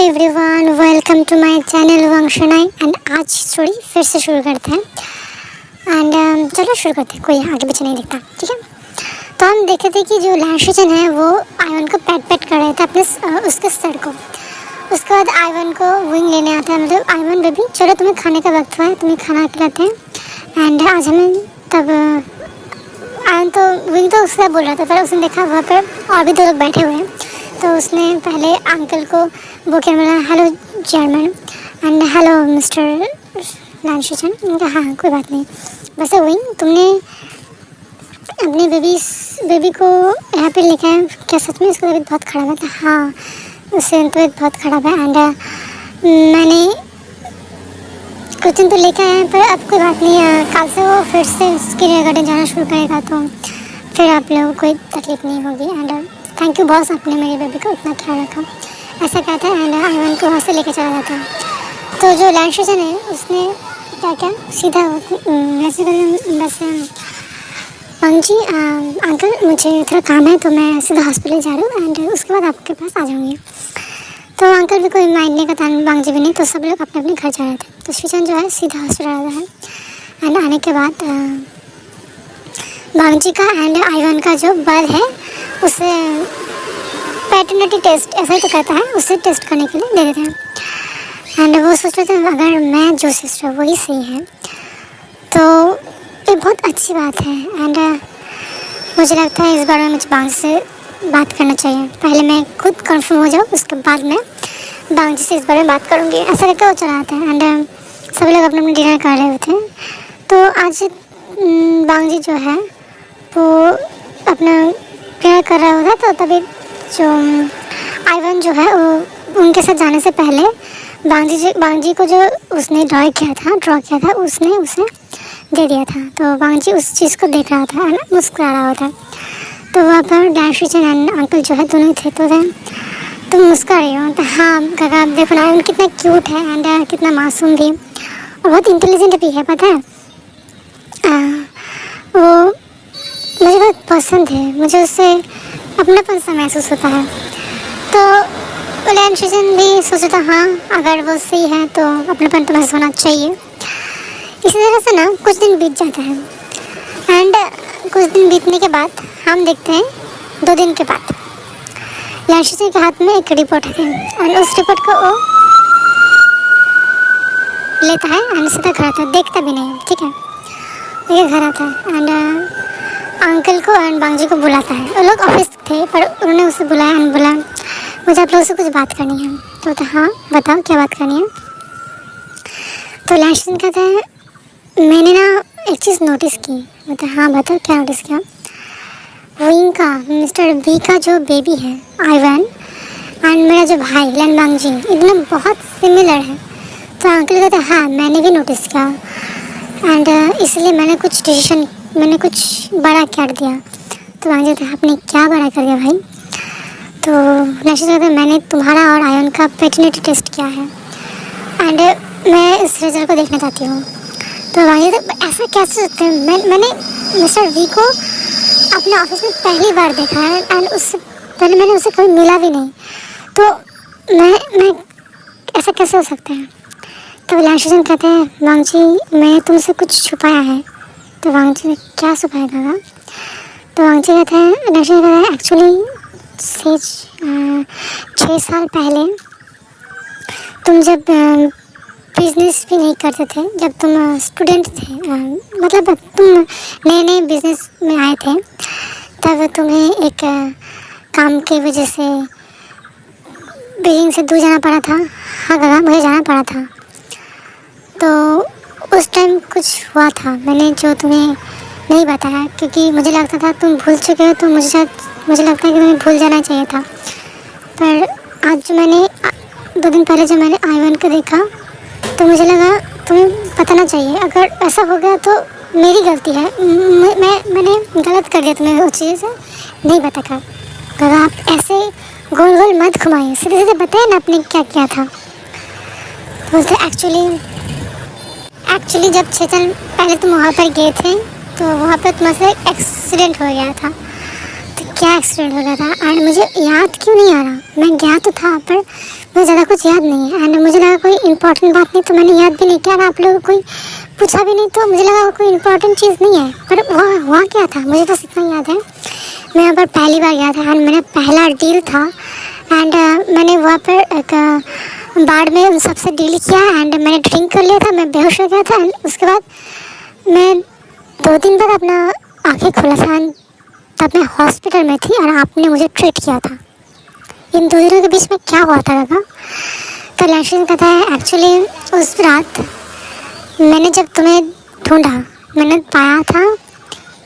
Everyone, welcome to my channel वंशनाई। And आज story फिर से शुरू करते हैं। एंड चलो शुरू करते हैं, कोई आगे पीछे नहीं दिखता, ठीक है। तो हम देखे थे कि जो लैंशजन है वो आयवन को पैट कर रहे थे अपने उसके सर को। उसके बाद आयवन को विंग लेने आता है, मतलब आयवन बेबी चलो तुम्हें खाने का वक्त हुआ है, तुम्हें खाना खिलाते हैं। एंड आज हमें तब आयवन तो विंग तो उससे बोल रहा था, पर उसने देखा वहाँ पर और भी 2 लोग बैठे हुए हैं। तो उसने पहले अंकल को वो क्या बोला, hello chairman and hello mister लैंशजन। उनका हाँ कोई बात नहीं। वैसे विंग तुमने अपने बेबी को यहाँ पे लेके आए, क्या सच में उसका तबीयत बहुत ख़राब है? हाँ उससे तबीयत बहुत ख़राब है। एंड मैंने कुछ दिन तो लेके आए हैं, पर अब कोई बात नहीं, कल से वो फिर से किंडरगार्टन जाना शुरू करेगा, तो फिर आप लोगों को कोई तकलीफ़ नहीं होगी। एंड थैंक यू बॉस, आपने मेरे बेबी को इतना ख्याल रखा, ऐसा कहता है। एंड आयवन को वहाँ से लेकर चला जाता है। तो जो लैंशजन है उसने क्या सीधा वैसे जी अंकल मुझे थोड़ा काम है, तो मैं सीधा हॉस्पिटल जा रही हूँ एंड उसके बाद आपके पास आ जाऊँगी। तो अंकल भी कोई माइंड नहीं करता, बांगजी भी नहीं, तो सब लोग अपने अपने घर जा रहे थे। तो शिचन जो है सीधा हॉस्पिटल आता है। एंड आने के बाद बांगजी का एंड आयवन का जो बर्थ है उसे पैटर्निटी टेस्ट ऐसा ही तो कहता है, उसे टेस्ट करने के लिए दे देते हैं। एंड वो सोच रहे थे अगर मैं जो सिस्टर वही सही है तो ये बहुत अच्छी बात है। एंड मुझे लगता है इस बारे में मुझे बांग से बात करना चाहिए। पहले मैं खुद कंफर्म हो जाऊँ, उसके बाद मैं बांग जी से इस बारे में बात करूँगी, ऐसा करके वो चला आता है। एंड सभी लोग अपने अपने डिनर कर रहे थे। तो आज बांग जी जो है वो अपना डिनर कर रहा होता, तो तभी जो आयवन जो है वो उनके साथ जाने से पहले बांग जी को जो उसने ड्रॉ किया था उसने उसे दे दिया था। तो बांग जी उस चीज़ को देख रहा था, मुस्कुरा रहा था। तो वहाँ पर लैंशजन एंड अंकल जो है दोनों थे। तो तुम मुस्कुरा रही हो? तो हाँ काका, आप देखो ना कितना क्यूट है एंड कितना मासूम भी और बहुत इंटेलिजेंट भी है, पता है। वो मुझे बहुत पसंद है, मुझे उससे अपनापन सा महसूस होता है। तो लैंशजन भी सोचता हाँ अगर वो सही है तो अपनापन तो महसूस होना चाहिए। इसी तरह से ना कुछ दिन बीत जाता है। एंड कुछ दिन बीतने के बाद हम देखते हैं 2 दिन के बाद लैंशजन के हाथ में एक रिपोर्ट है और उस रिपोर्ट को वो लेता है एंड सीधा घर आता है, देखता भी नहीं, ठीक है। ये घर आता है एंड अंकल को एंड बांग जी को बुलाता है। वो लोग ऑफिस थे पर उन्होंने उसे बुलाया एंड बोला मुझे आप लोगों से कुछ बात करनी है। तो हाँ बताओ क्या बात करनी है। तो लैंशजन कहता है मैंने ना एक चीज़ नोटिस की। मतलब हाँ बताओ क्या नोटिस किया। विंग का मिस्टर वी का जो बेबी है आयवन एंड मेरा जो भाई लैन बांग जी एकदम बहुत सिमिलर है। तो अंकल कहते हैं हाँ मैंने भी नोटिस किया एंड इसलिए मैंने कुछ बड़ा कर दिया। तो बांग जी कहते आपने क्या बड़ा कर दिया भाई? तो लैंशजन कहते हैं मैंने तुम्हारा और आयवन का पैटर्निटी टेस्ट किया है एंड मैं इस रिजल्ट को देखना चाहती हूँ। तो बांग जी कहते ऐसा कैसे सकते हैं? मैंने मिस्टर वी को अपने ऑफिस में पहली बार देखा है एंड उससे पहले मैंने उसे कभी मिला भी नहीं, तो मैं ऐसा कैसे हो सकता है? तो लैंशजन कहते हैं बांग जी मैं तुमसे कुछ छुपाया है। तो बांग जी ने क्या छुपाया दादा? तो बांग जी कहते हैं लैंशजन कहते हैं एक्चुअली 6 साल पहले तुम जब बिजनेस भी नहीं करते थे, जब तुम स्टूडेंट थे, मतलब तुम नए बिजनेस में आए थे, तब तुम्हें एक काम की वजह से बीजिंग से दूर जाना पड़ा था। हाँ काका मुझे जाना पड़ा था। तो उस टाइम कुछ हुआ था मैंने जो तुम्हें नहीं बताया, क्योंकि मुझे लगता था तुम भूल चुके हो, तो मुझे लगता है कि तुम्हें भूल जाना चाहिए था। पर आज जो मैंने 2 दिन पहले जब मैंने आयवन को देखा तो मुझे लगा तुम्हें बताना चाहिए। अगर ऐसा हो गया तो मेरी गलती है, मैंने गलत कर दिया तुम्हें उस चीज़ से नहीं बता कर। काका आप ऐसे गोल गोल मत घुमाइए, सीधे सीधे बताइए ना आपने क्या किया था। बोलते एक्चुअली जब 6 साल पहले तुम वहाँ पर गए थे तो वहाँ पर तुम्हारे एक्सीडेंट हो गया था। तो क्या एक्सीडेंट हो गया था एंड मुझे याद क्यों नहीं आ रहा। मैं गया तो था पर मुझे ज़्यादा कुछ याद नहीं है एंड मुझे लगा कोई इंपॉर्टेंट बात नहीं तो मैंने याद भी नहीं किया। आप लोगों को कोई पूछा भी नहीं तो मुझे लगा कोई इंपॉर्टेंट चीज़ नहीं है, पर वहाँ हुआ क्या था मुझे बस इतना याद है। मैं यहाँ पर पहली बार गया था एंड मेरा पहला डील था एंड मैंने वहाँ पर एक बार में उन सबसे डील किया एंड मैंने ड्रिंक कर लिया था, मैं बेहोश हो गया था एंड उसके बाद मैं 2 दिन बाद अपना आँखें खोला था एंड तब मैं हॉस्पिटल में थी और आपने मुझे ट्रीट किया था। इन 2 दिनों के बीच में क्या हुआ था दादा? तो लैंशन कहता है एक्चुअली उस रात मैंने जब तुम्हें ढूंढा मैंने पाया था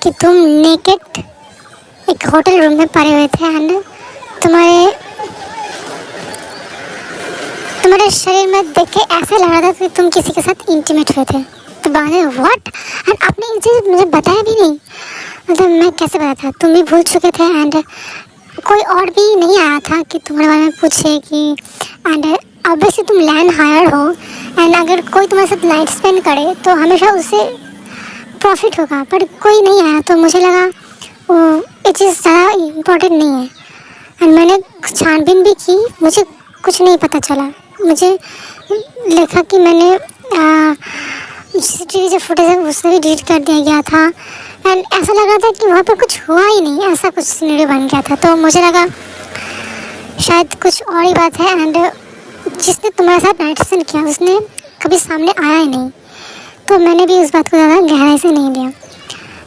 कि तुम नेकेड एक होटल रूम में पड़े हुए थे एंड तुम्हारे शरीर में देख के ऐसा लग रहा था कि तुम किसी के साथ इंटीमेट हुए थे। तो बाने व्हाट एंड आपने ये चीज़ मुझे बताया भी नहीं, मतलब मैं कैसे बताया था? तुम भी भूल चुके थे एंड कोई और भी नहीं आया था कि तुम्हारे बारे में पूछे कि एंड ऑब्वियसली तुम लैंड हायर हो एंड अगर कोई तुम्हारे साथ नाइट स्पेंड करे तो हमेशा उससे प्रॉफिट होगा, पर कोई नहीं आया तो मुझे लगा ये चीज़ ज़्यादा इम्पोर्टेंट नहीं है एंड मैंने छानबीन भी की, मुझे कुछ नहीं पता चला। मुझे लिखा कि मैंने CCTV जो फुटेज है उससे भी डिलीट कर दिया गया था एंड ऐसा लगा था कि वहाँ पर कुछ हुआ ही नहीं, ऐसा कुछ सिनेरियो बन गया था। तो मुझे लगा शायद कुछ और ही बात है एंड जिसने तुम्हारे साथ नाइट स्पेंड किया उसने कभी सामने आया ही नहीं, तो मैंने भी उस बात को ज़्यादा गहराई से नहीं लिया।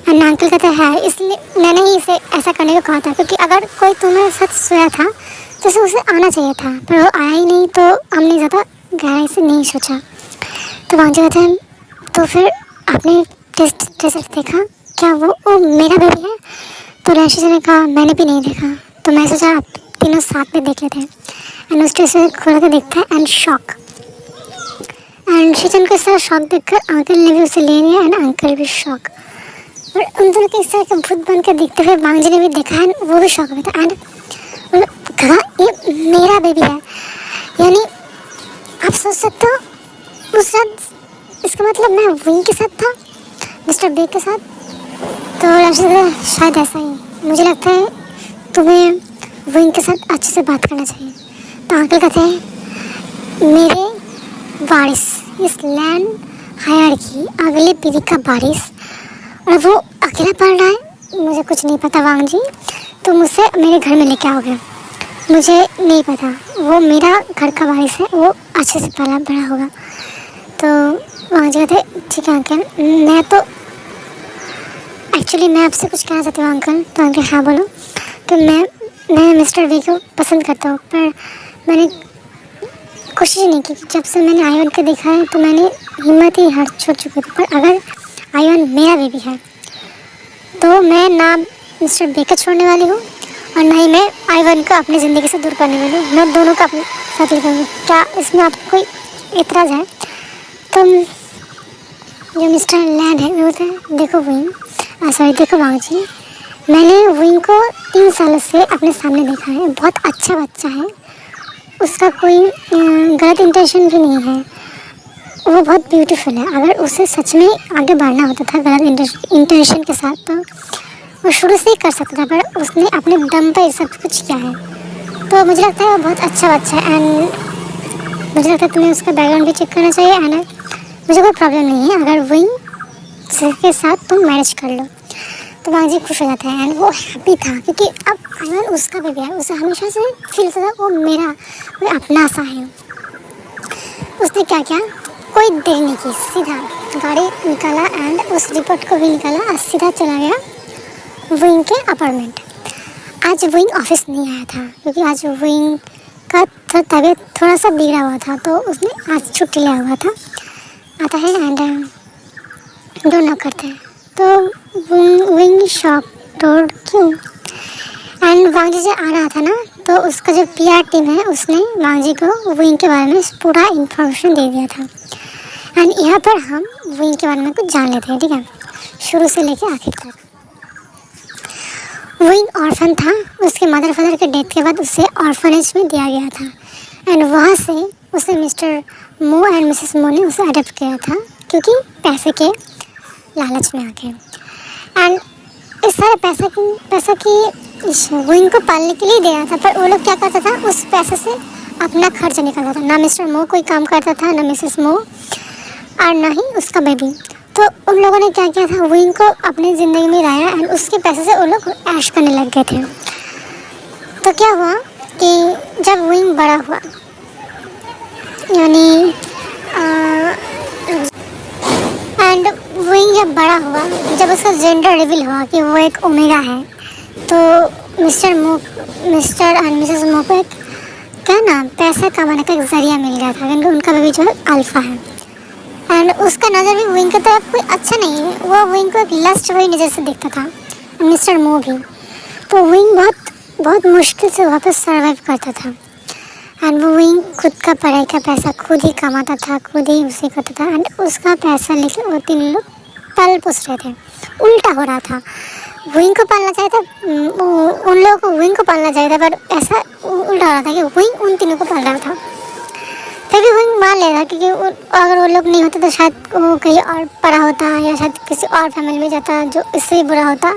एंड अंकल कहते हैं इसलिए मैंने ही इसे ऐसा करने को कहा था क्योंकि अगर कोई तुम्हारे साथ सोया था तो उसे आना चाहिए था, पर वो आया ही नहीं तो हमने ज़्यादा गहराई से नहीं सोचा। तो वहाँ कहते हैं तो फिर आपने टेस्ट रिजल्ट देखा क्या वो मेरा बेबी है? तो लैंशन ने कहा मैंने भी नहीं देखा, तो मैं सोचा आप तीनों साथ में देख लेते हैं एंड उस टेस्ट खोल कर देखता है एंड शॉक एंड शीतन को साथ शॉक देखकर अंकल ने भी उसे ले लिया एंड अंकल भी शॉक और उन दोनों के इस तरह के भूत बन कर देखते हुए बांग जी ने भी देखा एंड वो भी शॉक हुआ था एंड कहा ये मेरा बेबी है। यानी आप सोच सकते हो उस रात इसका मतलब मैं विंग के साथ था, मिस्टर बे के साथ। तो शायद ऐसा ही मुझे लगता है तुम्हें विंग के साथ अच्छे से बात करना चाहिए। तो अंकल कहते हैं मेरे वारिस इस लैंड हायर की अगली पीढ़ी का वारिस और वो अकेला पढ़ रहा है, मुझे कुछ नहीं पता वांग जी, तो मुझसे मेरे घर में लेके आओगे? मुझे नहीं पता, वो मेरा घर का वारिस है, वो अच्छे से पला बड़ा होगा। तो वांग जी कहते ठीक है अंकल, मैं तो एक्चुअली मैं आपसे कुछ कहना चाहती हूँ अंकल। तो अंकल हाँ बोलो। तो मैं मिस्टर वी को पसंद करता हूँ, पर मैंने कोशिश नहीं की। जब से मैंने आयन को देखा है तो मैंने हिम्मत ही हार छोड़ चुकी थी, पर अगर आयन मेरा बेबी है तो मैं ना मिस्टर बे को छोड़ने वाली हूँ और ना ही मैं आयन को अपनी ज़िंदगी से दूर करने वाली हूँ। मैं दोनों को अपने साथ लेकर क्या इसमें आपको कोई एतराज़ है? तो जो मिस्टर लैंड है वो होता है देखो विंग सॉरी देखो वांग जी, मैंने विंग को 3 सालों से अपने सामने देखा है, बहुत अच्छा बच्चा है, उसका कोई गलत इंटेंशन भी नहीं है, वो बहुत ब्यूटीफुल है। अगर उसे सच में आगे बढ़ना होता था गलत इंटेंशन के साथ तो वो शुरू से ही कर सकता था, पर उसने अपने दम पर सब कुछ किया है। तो मुझे लगता है वो बहुत अच्छा बच्चा है एंड मुझे लगता है तुम्हें उसका बैकग्राउंड भी चेक करना चाहिए एंड मुझे कोई प्रॉब्लम नहीं है अगर विंग के साथ तुम मैरिज कर लो। तो वांग जी खुश हो जाता है एंड वो हैप्पी था क्योंकि अब आयन उसका बेबी है, उसे हमेशा से फील होता था वो मेरा कोई अपना सा है। उसने क्या किया, कोई देर नहीं की, सीधा गाड़ी निकाला एंड उस रिपोर्ट को भी निकाला और सीधा चला गया विंग के अपार्टमेंट। आज विंग ऑफिस नहीं आया था क्योंकि आज विंग का तबीयत थोड़ा सा बिगड़ा हुआ था, तो उसने आज छुट्टी लिया हुआ था। आता है एंड डोर नॉक करते हैं तो विंग शॉक डोर क्यों एंड वांग जी से आ रहा था ना, तो उसका जो PR टीम है उसने वांग जी को विंग के बारे में पूरा इन्फॉर्मेशन दे दिया था एंड यहाँ पर हम विंग के बारे में कुछ जान लेते हैं, ठीक है, शुरू से लेके आखिर तक। विंग ऑर्फन था, उसके मदर फादर के डेथ के बाद उसे ऑर्फनेज में दिया गया था एंड वहाँ से उसे मिस्टर मो एंड मिसेस मो ने उसे अडॉप्ट किया था क्योंकि पैसे के लालच में आके। एंड इस सारे पैसा की विंग को पालने के लिए दे रहा था, पर वो लोग क्या करता था, उस पैसे से अपना खर्च निकालता था। ना मिस्टर मो कोई काम करता था, ना मिसेस मो, और ना ही उसका बेबी। तो उन लोगों ने क्या किया था, विंग को अपनी ज़िंदगी में लाया एंड उसके पैसे से वो लोग ऐश करने लग गए थे। तो क्या हुआ कि जब विंग बड़ा हुआ, यानी एंड विंग जब बड़ा हुआ, जब उसका जेंडर रिवील हुआ कि वो एक ओमेगा है, तो मिस्टर एंड मिसेस मो को एक क्या ना पैसा कमाने का एक जरिया मिल गया था, क्योंकि उनका बेबी जो है अल्फा है। एंड उसका नज़र भी विंग की तरफ कोई अच्छा नहीं है, वो विंग को एक लस्ट वही नज़र से देखता था, मिस्टर मो भी। तो विंग बहुत मुश्किल से वहाँ पर सर्वाइव करता था। एंड वो विंग खुद का पढ़ाई का पैसा खुद ही कमाता था, खुद ही उसे करता था। एंड उसका पैसा लेके वो 3 लोग पल पोस रहे थे। उल्टा हो रहा था, विंग को पालना चाहिए था, उन लोगों को विंग को पालना चाहिए था, पर ऐसा उल्टा हो रहा था कि विंग उन तीनों को पाल रहा था। फिर भी विंग मान ले रहा, क्योंकि अगर वो लोग नहीं होते तो शायद वो कहीं और पढ़ा होता, या शायद किसी और फैमिली में जाता जो इससे भी बुरा होता।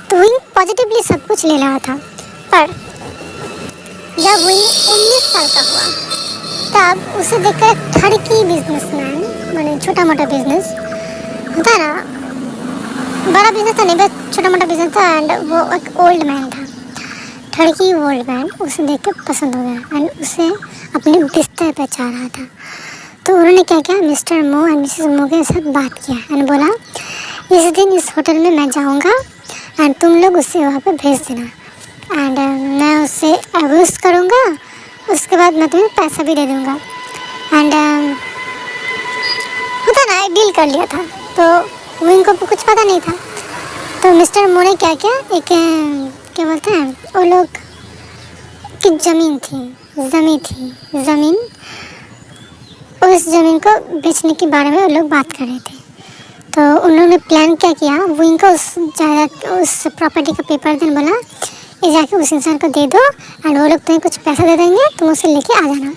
तो विंग पॉजिटिवली सब कुछ ले रहा था। पर जब विंग 19 साल का हुआ, तब उसे देखकर ठड़की बिजनेसमैन, मैंने छोटा मोटा बिजनेस होता है ना, बड़ा बिजनेस था नहीं, बस छोटा मोटा बिजनेस था। एंड वो एक ओल्ड मैन था, ठड़की ओल्ड मैन, उसे देख के पसंद हो गया एंड उसे अपने बिस्तर पर चाह रहा था। तो उन्होंने क्या किया, मिस्टर मो एंड मिसेस मो के साथ बात किया एंड बोला, इस दिन इस होटल में मैं जाऊंगा एंड तुम लोग उसे वहाँ पे भेज देना, एंड मैं उससे अब्यूज़ करूँगा, उसके बाद मैं तुम्हें पैसा भी दे दूँगा। एंड होता ना, डील कर लिया था। तो विंग को कुछ पता नहीं था। तो मिस्टर मो ने क्या किया, एक क्या बोलते हैं वो लोग की ज़मीन उस ज़मीन को बेचने के बारे में वो लोग बात कर रहे थे। तो उन्होंने प्लान क्या किया, विंग को उस प्रॉपर्टी का पेपर देने बोला, ये जाके उस इंसान को दे दो एंड वो लोग तुम्हें कुछ पैसा दे देंगे, तुम उसे लेके आ जाना।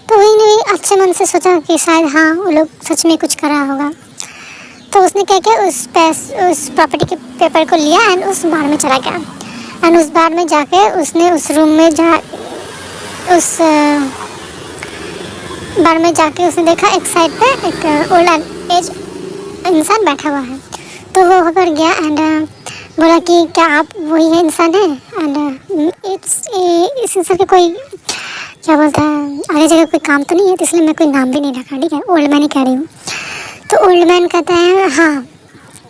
तो विंग ने भी अच्छे मन से सोचा कि शायद हाँ वो लोग सच में कुछ करा होगा। तो उसने क्या किया, उस प्रॉपर्टी के पेपर को लिया एंड उस बार में चला गया। एंड उस बार में जाके उसने उस रूम में उस बार में जाके उसने देखा एक साइड पे एक ओल्ड एज इंसान बैठा हुआ है। तो वो होकर गया एंड बोला कि क्या आप वही है इंसान है, एंड इस इंसान के कोई क्या बोलता है, आगे जगह कोई काम तो नहीं है, तो इसलिए मैं कोई नाम भी नहीं रखा, ठीक है, ओल्ड मैन ही कह रही हूँ। तो ओल्ड मैन कहता है हाँ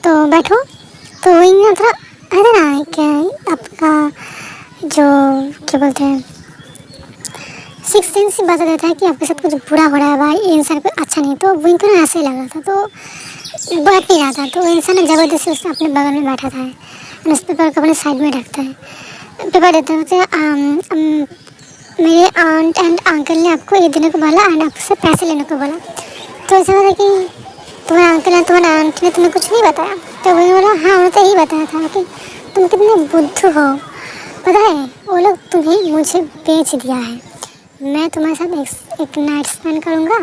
तो बैठो। तो वही ना थोड़ा है ना, क्या आपका जो क्या बोलते हैं सिक्स सेंस से बता देता है कि आपके साथ कुछ बुरा हो रहा है, भाई ये इंसान कोई अच्छा नहीं। तो विंग को ना ऐसे ही लगा था, तो बैठ नहीं रहा था। तो इंसान ने ज़बरदस्ती उसने अपने बगल में बैठा था एंड उस पेपर को अपने साइड में रखता है, पेपर देते हैं। मेरे आंट एंड अंकल ने आपको ये देने को बोला एंड आपसे पैसे लेने को बोला। तो ऐसा लगा कि तुम्हारा अंकल ने तुम्हारा आंट ने तुम्हें कुछ नहीं बताया। तो वही बोला हाँ उन्होंने तो यही बताया था कि तुम कितने बुद्धू हो, पता है वो लोग तुम्हें मुझे बेच दिया है, मैं तुम्हारे साथ एक नाइट स्पेंड करूँगा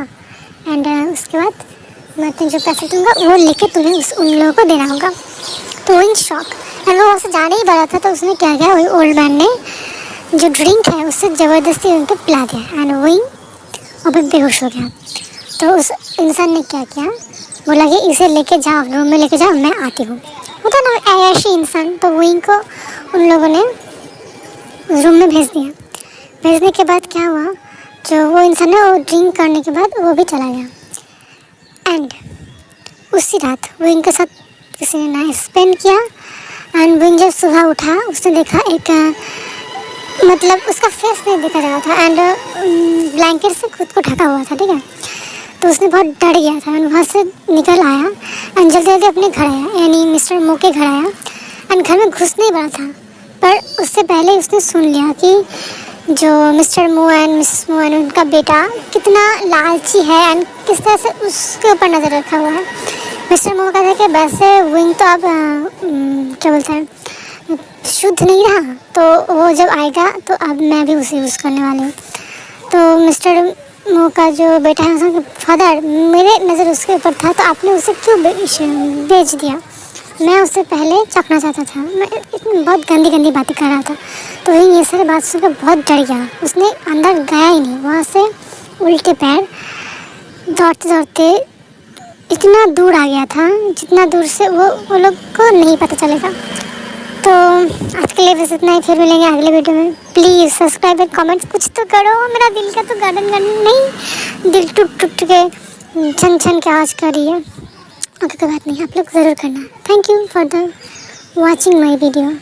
एंड उसके बाद मैं तुम्हें जो पैसे दूँगा वो लेके तुम्हें उन लोगों को देना होगा। तो विंग शॉक एंड वो वहाँ से जाने ही वाला था। तो उसने क्या किया, वही ओल्ड मैन ने जो ड्रिंक है उससे ज़बरदस्ती उनको पिला दिया एंड विंग अब बेहोश हो गया। तो उस इंसान ने क्या किया, बोला कि इसे लेके जाओ, रूम में लेके जाओ, मैं आती हूँ। होता ना ऐशी इंसान। तो विंग को उन लोगों ने रूम में भेज दिया। भेजने के बाद क्या हुआ, जो वो इंसान है वो ड्रिंक करने के बाद वो भी चला गया। एंड उसी रात विंग के साथ किसी ने नाइट स्पेंड किया एंड विंग जब सुबह उठा उसने देखा एक मतलब उसका फेस नहीं देखा जा रहा था एंड ब्लैंकेट से खुद को ढका हुआ था, ठीक है। तो उसने बहुत डर गया था एंड वहाँ से निकल आया एंड जल्दी जल्दी अपने घर आया, यानी मिस्टर मो के घर आया एंड घर में घुस नहीं पड़ा था। पर उससे पहले उसने सुन लिया कि जो मिस्टर मो एंड मिसेस मो एंड उनका बेटा कितना लालची है एंड किस तरह से उसके ऊपर नज़र रखा हुआ है। मिस्टर मो कहते हैं कि वैसे विंग तो अब क्या बोलते हैं शुद्ध नहीं रहा, तो वो जब आएगा तो अब मैं भी उसे यूज़ करने वाली हूँ। तो मिस्टर मो का जो बेटा है उसका फादर, मेरे नज़र उसके ऊपर था, तो आपने उसे क्यों बेच दिया, मैं उससे पहले चखना चाहता था। मैं इतनी बहुत गंदी गंदी बातें कर रहा था, तो वही ये सारी बात सुनकर बहुत डर गया। उसने अंदर गया ही नहीं, वहाँ से उल्टे पैर दौड़ते दौड़ते इतना दूर आ गया था जितना दूर से वो लोग को नहीं पता चलेगा। तो आज के लिए बस इतना ही, फिर मिलेंगे अगले वीडियो में। प्लीज़ सब्सक्राइब और कमेंट्स कुछ तो करो। मेरा दिल का तो गार्डन नहीं, दिल टूट टूट के छन छन के आवाज़ कर रही है। ओके, कोई बात नहीं, आप लोग ज़रूर करना। Thank you for the watching my video.